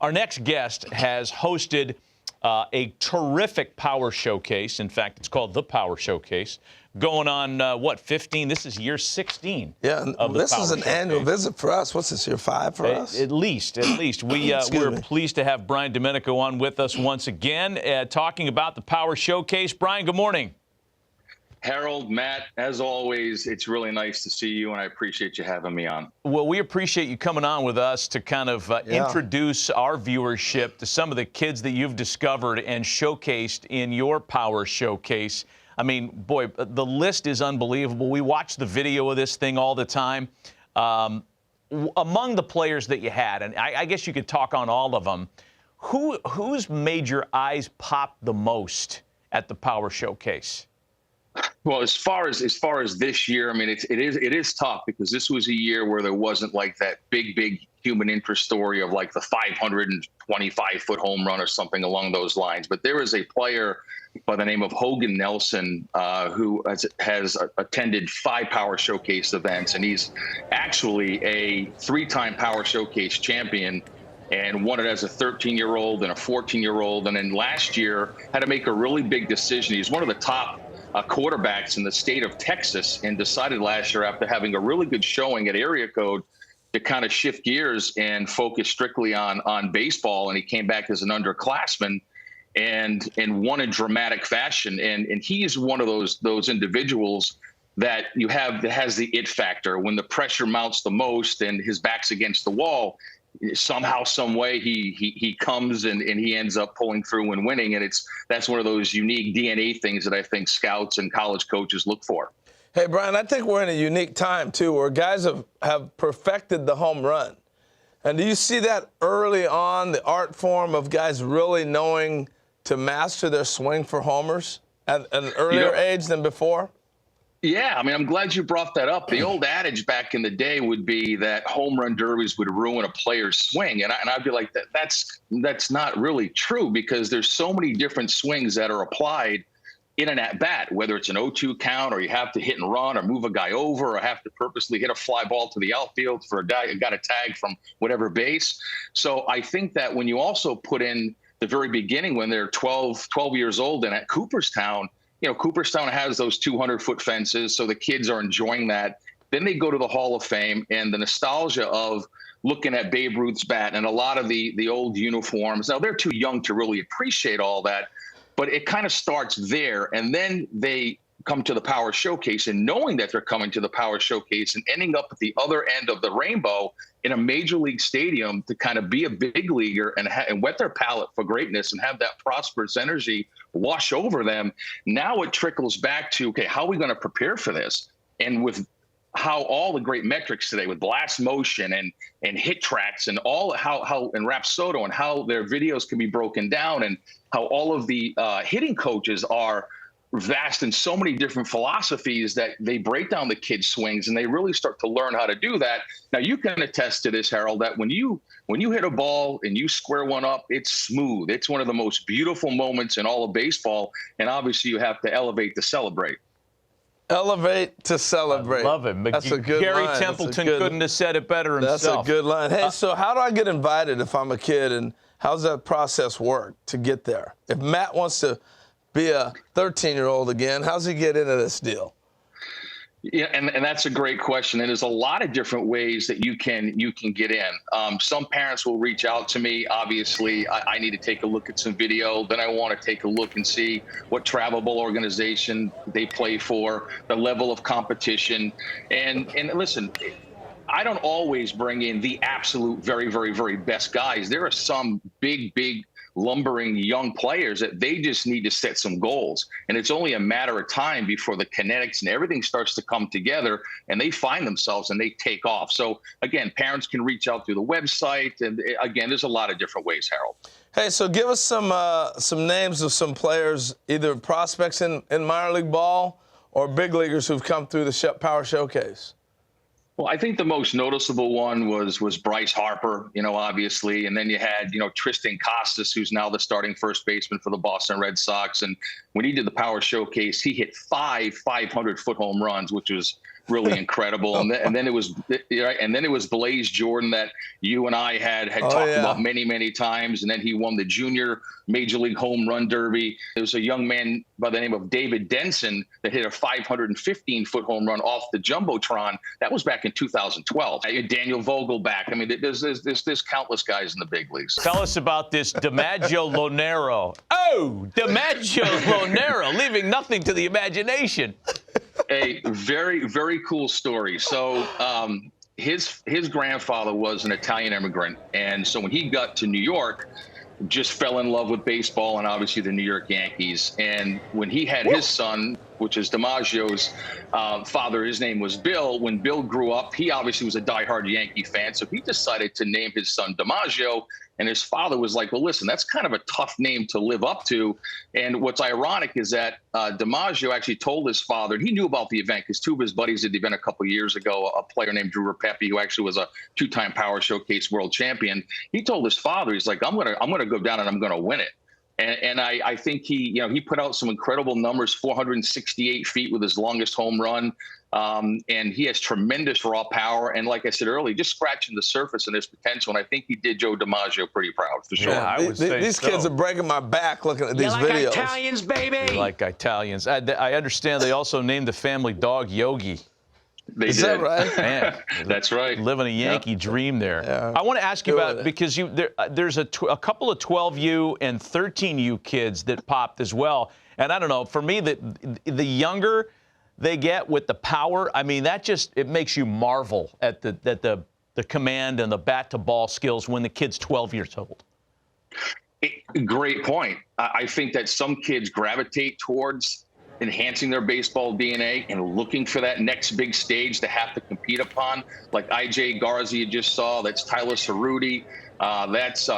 Our next guest has hosted a terrific power showcase. In fact, it's called the Power Showcase. Going on, 15? This is year 16. Yeah, this is an annual visit for us. What's this, year 5 for us? At least. We're pleased to have Brian Domenico on with us once again, talking about the Power Showcase. Brian, good morning. Harold, Matt, as always, it's really nice to see you, and I appreciate you having me on. Well, we appreciate you coming on with us to kind of introduce our viewership to some of the kids that you've discovered and showcased in your Power Showcase. I mean, boy, the list is unbelievable. We watch the video of this thing all the time. Among the players that you had, and I guess you could talk on all of them, who's made your eyes pop the most at the Power Showcase? Well, as far as this year, I mean, it is tough because this was a year where there wasn't like that big human interest story of like the 525-foot home run or something along those lines. But there is a player by the name of Hogan Nelson who has attended 5 Power Showcase events, and he's actually a 3-time Power Showcase champion and won it as a 13-year-old and a 14-year-old. And then last year had to make a really big decision. He's one of the top quarterbacks in the state of Texas, and decided last year, after having a really good showing at area code, to kind of shift gears and focus strictly on baseball. And he came back as an underclassman and won in dramatic fashion. And he is one of those individuals that you have that has the it factor. When the pressure mounts the most and his back's against the wall, somehow, some way, he comes and he ends up pulling through and winning. And that's one of those unique DNA things that I think scouts and college coaches look for. Hey, Brian, I think we're in a unique time, too, where guys have perfected the home run. And do you see that early on, the art form of guys really knowing to master their swing for homers at an earlier age than before? Yeah, I mean, I'm glad you brought that up. The old adage back in the day would be that home run derbies would ruin a player's swing. And I'd be like, that's not really true, because there's so many different swings that are applied in an at-bat, whether it's an 0-2 count, or you have to hit and run, or move a guy over, or have to purposely hit a fly ball to the outfield for a guy who got a tag from whatever base. So I think that when you also put in the very beginning, when they're 12 years old and at Cooperstown, Cooperstown has those 200-foot fences, so the kids are enjoying that. Then they go to the Hall of Fame, and the nostalgia of looking at Babe Ruth's bat and a lot of the old uniforms. Now, they're too young to really appreciate all that, but it kind of starts there. And then they come to the Power Showcase, and knowing that they're coming to the Power Showcase and ending up at the other end of the rainbow in a major league stadium to kind of be a big leaguer and whet their palate for greatness and have that prosperous energy wash over them. Now it trickles back to, okay, how are we going to prepare for this? And with how all the great metrics today with blast motion and hit tracks and all how and Rapsodo and how their videos can be broken down, and how all of the hitting coaches are vast in so many different philosophies that they break down the kids' swings, and they really start to learn how to do that. Now, you can attest to this, Harold, that when you hit a ball and you square one up, it's smooth. It's one of the most beautiful moments in all of baseball, and obviously you have to elevate to celebrate. Elevate to celebrate. I love it. That's a good Gary line. Templeton couldn't have said it better himself. That's a good line. Hey, so how do I get invited if I'm a kid, and how's that process work to get there? If Matt wants to be a 13-year-old again, how's he get into this deal? Yeah, and that's a great question. And there's a lot of different ways that you can get in. Some parents will reach out to me. Obviously, I need to take a look at some video. Then I want to take a look and see what travelable organization they play for, the level of competition. And listen, I don't always bring in the absolute very, very, very best guys. There are some big lumbering young players that they just need to set some goals. And it's only a matter of time before the kinetics and everything starts to come together, and they find themselves and they take off. So again, parents can reach out through the website. And again, there's a lot of different ways, Harold. Hey, so give us some names of some players, either prospects in minor league ball or big leaguers who've come through the Power Showcase. Well, I think the most noticeable one was Bryce Harper, obviously. And then you had, Tristan Costas, who's now the starting first baseman for the Boston Red Sox. And when he did the Power Showcase, he hit 5 500-foot home runs, which was really incredible. And then it was right, and then it was Blaze Jordan that you and I had talked about many times. And then he won the junior Major League Home Run Derby. There was a young man by the name of David Denson that hit a 515-foot home run off the jumbotron. That was back in 2012. Daniel Vogelback. I mean, there's countless guys in the big leagues. Tell us about this DiMaggio Lonero. Oh, DiMaggio Lonero, leaving nothing to the imagination. A very, very cool story. So his grandfather was an Italian immigrant. And so when he got to New York, just fell in love with baseball and obviously the New York Yankees. And when he had his son, which is DiMaggio's father, his name was Bill. When Bill grew up, he obviously was a diehard Yankee fan. So he decided to name his son DiMaggio. And his father was like, well, listen, that's kind of a tough name to live up to. And what's ironic is that DiMaggio actually told his father, and he knew about the event because two of his buddies did the event a couple of years ago, a player named Drew Rapepi, who actually was a two-time Power Showcase world champion. He told his father, he's like, I'm gonna go down and I'm gonna win it. And I think he put out some incredible numbers, 468 feet with his longest home run. And he has tremendous raw power. And like I said earlier, just scratching the surface and his potential. And I think he did Joe DiMaggio pretty proud, for sure. Yeah, I would say these kids are breaking my back looking at these videos. Italians, baby. Like Italians. I understand they also named the family dog Yogi. Is that right? Man, that's right. Living a Yankee dream there. Yeah. I want to ask you about, because there's a couple of 12U and 13U kids that popped as well. And I don't know, for me, the younger they get with the power, I mean, it makes you marvel at the command and the bat to ball skills when the kid's 12 years old. Great point. I think that some kids gravitate towards enhancing their baseball DNA and looking for that next big stage to have to compete upon, like IJ Garza you just saw. That's Tyler Cerruti. That's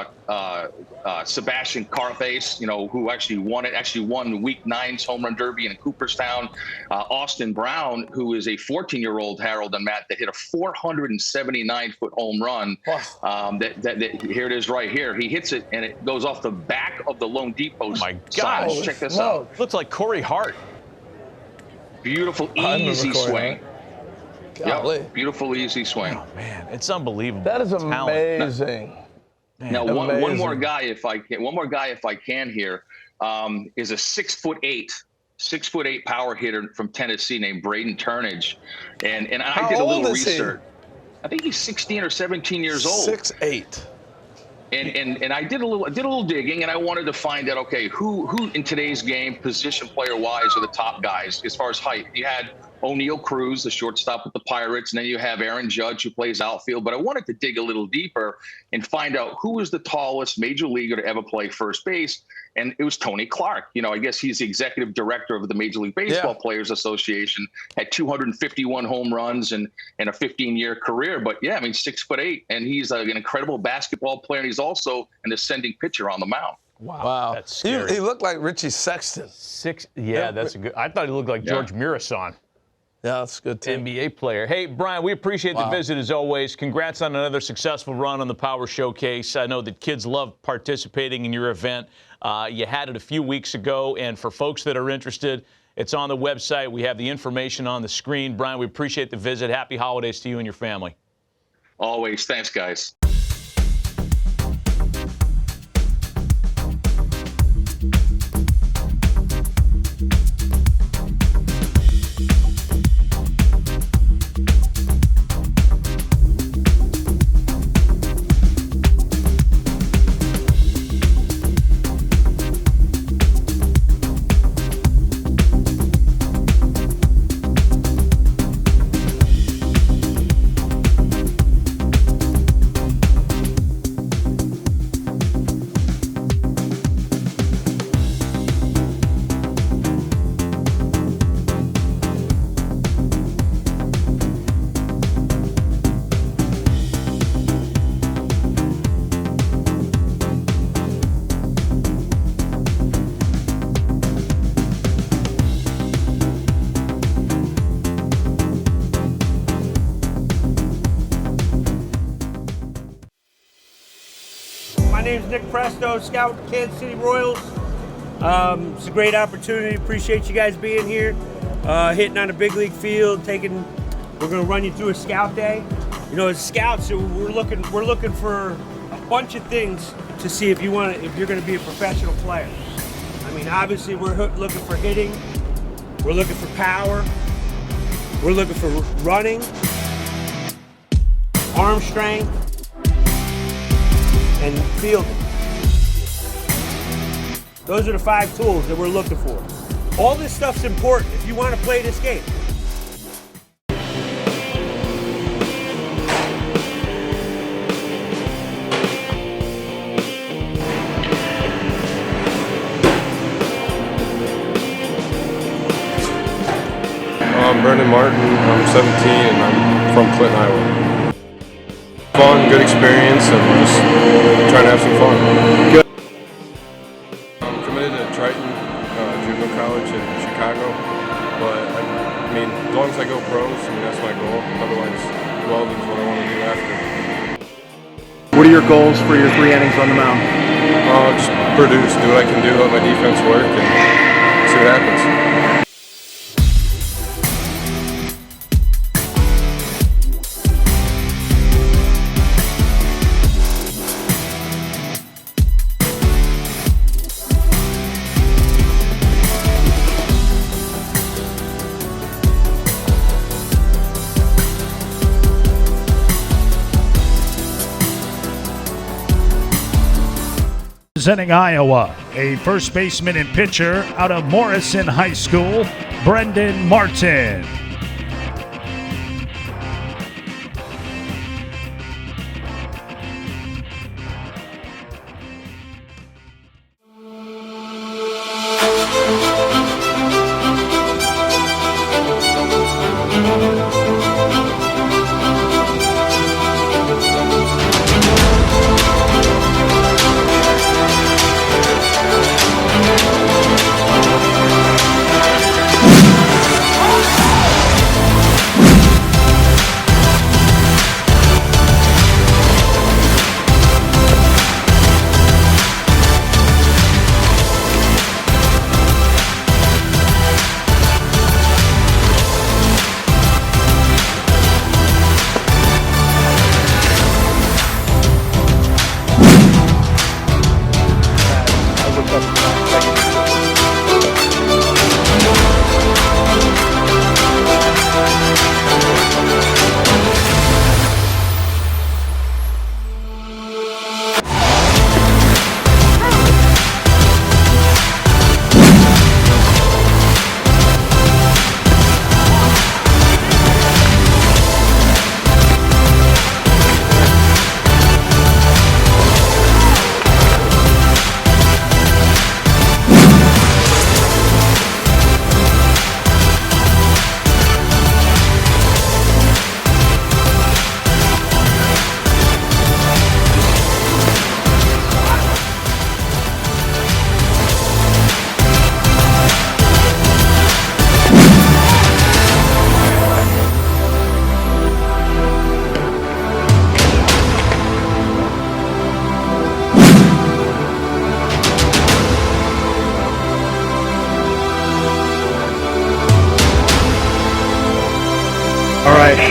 Sebastian Carthace, who actually won Week 9's Home Run Derby in Cooperstown. Austin Brown, who is a 14-year-old, Harold and Matt, that hit a 479-foot home run. Wow. Here it is right here. He hits it, and it goes off the back of the loanDepot side. Check this out. Looks like Corey Hart. Beautiful, easy swing. Yep. Beautiful, easy swing. Oh, man, it's unbelievable. That is amazing. Now, one more guy, if I can here, is a 6'8" power hitter from Tennessee named Brenden Turnage, and I did a little research. I think he's 16 or 17 years old. 6'8". And I did a little digging, and I wanted to find out, okay, who in today's game, position player wise, are the top guys as far as height. You had O'Neal Cruz, the shortstop with the Pirates, and then you have Aaron Judge, who plays outfield. But I wanted to dig a little deeper and find out who was the tallest major leaguer to ever play first base. And it was Tony Clark. I guess he's the executive director of the Major League Baseball Players Association, had 251 home runs and a 15-year career. But, 6'8", and he's an incredible basketball player, and he's also an ascending pitcher on the mound. Wow. That's scary. He looked like Richie Sexton. That's a good. I thought he looked like George Mirasan. Yeah, that's good, too. NBA player. Hey, Brian, we appreciate the visit as always. Congrats on another successful run on the Power Showcase. I know that kids love participating in your event. You had it a few weeks ago, and for folks that are interested, it's on the website. We have the information on the screen. Brian, we appreciate the visit. Happy holidays to you and your family. Always. Thanks, guys. My name's Nick Presto, scout Kansas City Royals. It's a great opportunity. Appreciate you guys being here, hitting on a big league field, taking We're gonna run you through a scout day. You know, as scouts, we're looking for a bunch of things to see if you're gonna be a professional player. I mean, obviously we're looking for hitting, we're looking for power, we're looking for running, arm strength, and fielding. Those are the 5 tools that we're looking for. All this stuff's important if you want to play this game. I'm Brenden Martin, I'm 17 and I'm from Clinton, Iowa. Fun, good experience, and just trying to have some fun. Good. I'm committed to Triton Juvenile College in Chicago, but I mean, as long as I go pros, I mean, that's my goal. Otherwise, welding's what I want to do after. What are your goals for your 3 innings on the mound? Just produce, do what I can do, let my defense work, and see what happens. Representing Iowa, a first baseman and pitcher out of Morrison High School, Brenden Martin.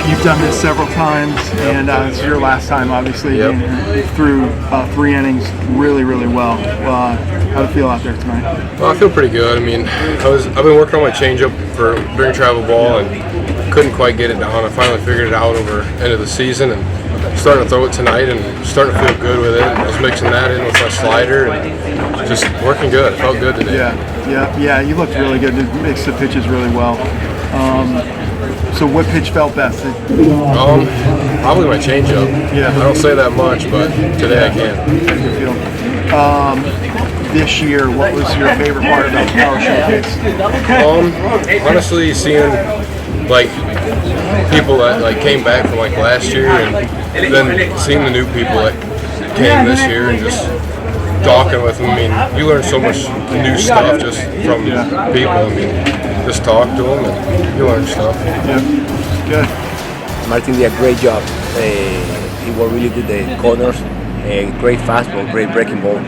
You've done this several times, and it's your last time, obviously. Yep. Being through 3 innings really, really well. How'd it feel out there tonight? Well, I feel pretty good. I mean, I've been working on my changeup during travel ball and couldn't quite get it down. I finally figured it out over end of the season and starting to throw it tonight and starting to feel good with it. I was mixing that in with my slider and just working good. It felt good today. Yeah. You looked really good. You mixed the pitches really well. So what pitch felt best? Probably my changeup. Yeah. I don't say that much, but today I can. This year, what was your favorite part about the Power Showcase? Honestly, seeing like people that like came back from like last year, and then seeing the new people that came this year and just talking with them. I mean, you learn so much new stuff just from people. I mean, just talk to them and you learn stuff. Yeah, good. Martin did a great job. He was really good at the corners. Great fastball, great breaking ball.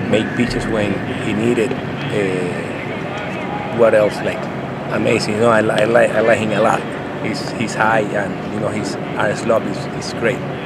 Make pitches when he needed. What else? Like amazing. You know, I like him a lot. his high and his slope is great.